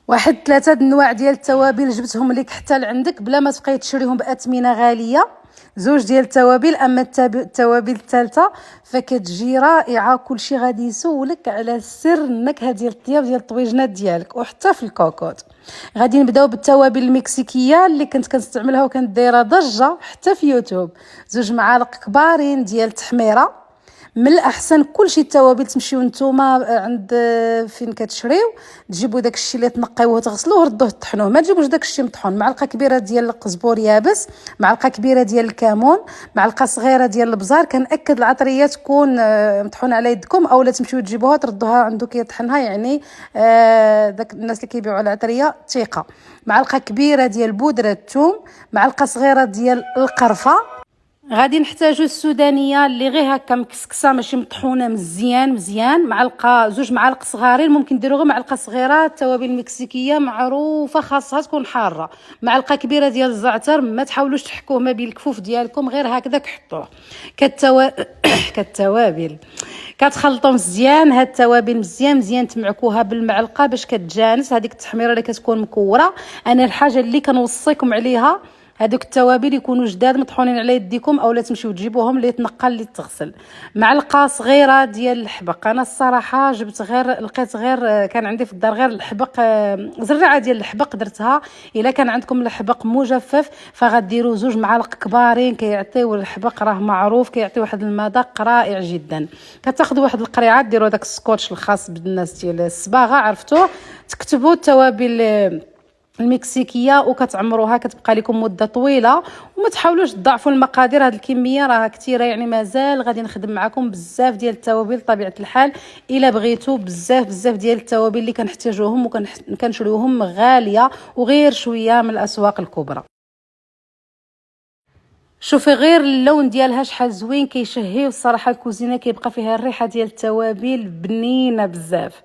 واحد 3 انواع ديال التوابل جبتهم لك حتى لعندك بلا ما تبقاي تشريهم باثمنه غاليه. 2 ديال التوابل، اما التوابل الثالثه فكتجي رائعه. كلشي غادي يسولك على سر النكهه ديال الطياب ديال الطويجنات ديالك وحتى في الكوكوط. غادي نبداو بالتوابل المكسيكيه اللي كنت كنستعملها وكانت دايره ضجه حتى في يوتيوب. 2 معالق كبارين ديال التحميره. من الاحسن كلشي التوابل تمشيو نتوما عند فين كتشريو، تجيبوا داك الشيء اللي تنقيوه وتغسلوه وردوه طحنوه، ما تجيبوش داك الشيء مطحون. معلقه كبيره ديال القزبور يابس، معلقه كبيره ديال الكمون، معلقه صغيره ديال البزار. كنأكد العطريه تكون مطحونه على يدكم، اولا تمشيو تجيبوها تردوها عنده كيطحنها، يعني داك الناس اللي كيبيعوا العطريه ثقه. معلقه كبيره ديال بودره الثوم، معلقه صغيره ديال القرفه. غادي نحتاجو السودانيه اللي غير هكا مكسكسه ماشي مطحونه مزيان. معلقه 2 معالق صغارين، ممكن ديروا غير معلقه صغيره. التوابل المكسيكيه معروفه خاصها تكون حاره. معلقه كبيره ديال الزعتر، ما تحاولوش تحكوه ما بين الكفوف ديالكم، غير هكذا حطوه. كالتوابل كتخلطوا مزيان. هاد التوابل مزيان تمعكوها بالمعلقه باش كتجانس هذيك التحميره اللي كتكون مكوره. انا الحاجه اللي كنوصيكم عليها هذوك التوابل يكونوا جداد مطحونين على يديكم، اولا تمشيو تجيبوهم اللي يتنقى اللي تغسل. معلقه صغيره ديال الحبق. انا الصراحه لقيت غير كان عندي في الدار غير الحبق، زرعه ديال الحبق درتها. الا كان عندكم الحبق مجفف فغديروا 2 معالق كبارين، كيعطيو الحبق راه معروف كيعطي واحد المذاق رائع جدا. كتاخذوا واحد القريعه ديروا داك السكوتش الخاص بالناس ديال الصباغه، عرفتوه، تكتبوا التوابل المكسيكيه وكتعمروها، كتبقى لكم مده طويله. وما تحاولوش تضاعفوا المقادير، هذه الكميه راه كثيره، يعني مازال غادي نخدم معكم بزاف ديال التوابل بطبيعه الحال. الا بغيتوا بزاف ديال التوابل اللي كنحتاجوهم وكنشريوهم غاليه وغير شويه من الاسواق الكبرى. شوفي غير اللون ديالها شحال زوين كيشهي، والصراحه الكوزينه كيبقى فيها الريحه ديال التوابل بنينه بزاف.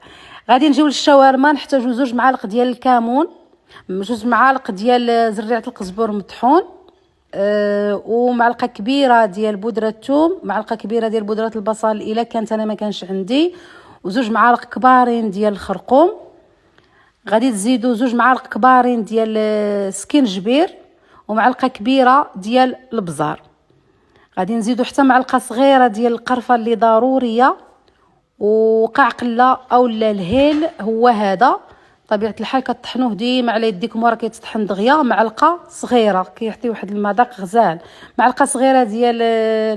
غادي نجيو للشاورما. نحتاجو 2 معالق ديال الكمون، 2 معالق ديال زريعه القزبر مطحون، ومعلقه كبيره ديال بودره الثوم، معلقه كبيره ديال بودره البصل الا كانت انا ما كانش عندي، و2 معالق كبارين ديال الخرقوم. غادي تزيدوا 2 معالق كبارين ديال سكينجبير، ومعلقه كبيره ديال البزار. غادي نزيدوا حتى معلقه صغيره ديال القرفه اللي ضروريه، وقعقله اولا الهيل هو هذا طبيعه الحال كطحنوه ديما على يديكم وراه كيتطحن دغيا. معلقه صغيره كيعطي واحد المذاق غزال. معلقه صغيره ديال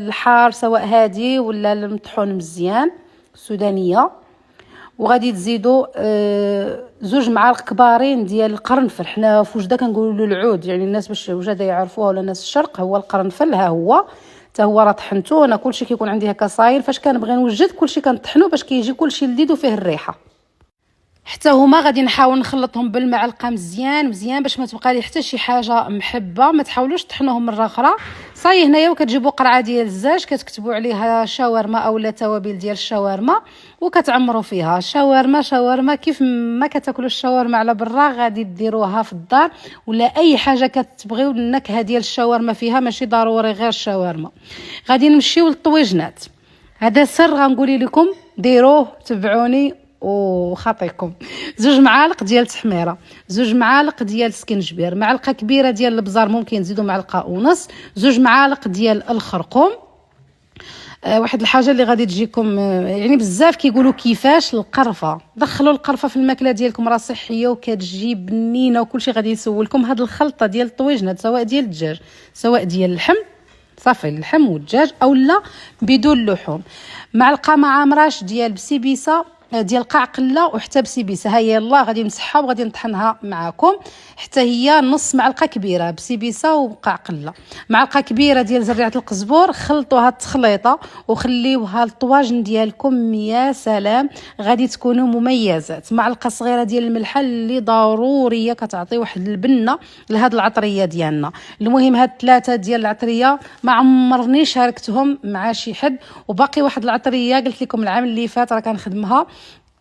الحار سواء هادي ولا المطحون مزيان السودانيه. وغادي تزيدوا 2 معالق كبارين ديال القرنفل. حنا في وجده كنقولوا له العود، يعني الناس باش وجده يعرفوها ولا الناس الشرق هو القرنفل. ها هو حتى هو راه طحنته انا، كلشي كيكون عندي هكا صاير. فاش كنبغي نوجد كلشي كنطحنو باش كيجي كلشي لذيذ وفيه الريحه. حتى هما غادي نحاول نخلطهم بالمعلقه مزيان باش ما تبقى لي حتى شي حاجه محبه. ما تحاولوش تطحنوهم مره اخرى. صاي هنايا وكتجيبوا قرعه ديال الزاج كتكتبوا عليها شاورما اولا توابل ديال الشاورما، وكتعمروا فيها شاورما كيف ما كتاكلوا الشاورما على برا غادي ديروها في الدار، ولا اي حاجه كتبغيو النكهه ديال الشاورما فيها، ماشي ضروري غير الشاورما. غادي نمشيو للطويجنات. هذا سر غنقولي لكم، ديروه تبعوني وخاطيكم. 2 معالق ديال التحميره، 2 معالق ديال السكنجبير، معلقه كبيره ديال البزار، ممكن تزيدوا معلقه ونص، 2 معالق ديال الخرقوم. واحد الحاجه اللي غادي تجيكم يعني بزاف كيقولوا كيفاش القرفه. دخلوا القرفه في الماكله ديالكم، راه صحيه وكتجي بنينه وكلشي غادي يسولكم. هاد الخلطه ديال الطويجنات سواء ديال الدجاج سواء ديال اللحم، صافي اللحم والدجاج اولا بدون اللحوم. معلقه ما عامراش ديال بسيبيسه ديال قعقله وحتى بسيبيسه، ها يلا غادي نمسحها وغادي نطحنها معكم. حتى هي نص معلقه كبيره بسيبيسه وقعقله. معلقه كبيره ديال زريعه القزبور. خلطوها التخليطه وخليوها الطواجن ديالكم، يا سلام غادي تكونوا مميزات. معلقه صغيره ديال الملح اللي ضروريه كتعطي واحد البنه لهاد العطريه ديالنا. المهم هاد 3 ديال العطريه ما عمرني شاركتهم مع شي حد، وباقي واحد العطريه قلت لكم العام اللي فات راه كنخدمها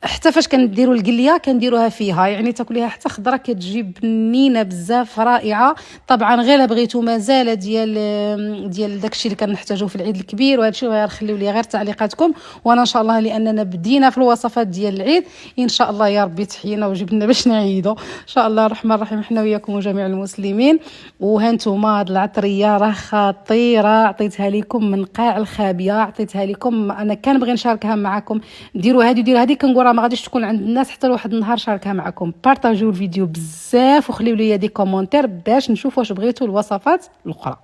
حتى فاش كنديروا القليه كنديروها فيها، يعني تاكليها حتى خضره كتجي بنينه بزاف رائعه. طبعا غير بغيتو مازال ديال داكشي اللي كنحتاجوه في العيد الكبير وهذا الشيء، غير خليو لي غير تعليقاتكم. وانا ان شاء الله لاننا بدينا في الوصفات ديال العيد ان شاء الله يا ربي تحيينا وجبنا باش نعيدوا ان شاء الله الرحمن الرحيم حنا وياكم وجميع المسلمين. وهانتوما هاد العطريه راه خطيره، عطيتها لكم من قاع الخابيه، عطيتها لكم انا كنبغي نشاركها معكم. ديروا هذه وديروا هذه، كنقول راه ما غاديش تكون عند الناس حتى لواحد النهار شاركها معكم. بارطاجيو الفيديو بزاف وخليو لي دي كومونتير باش نشوف واش بغيتوا الوصفات الاخرى.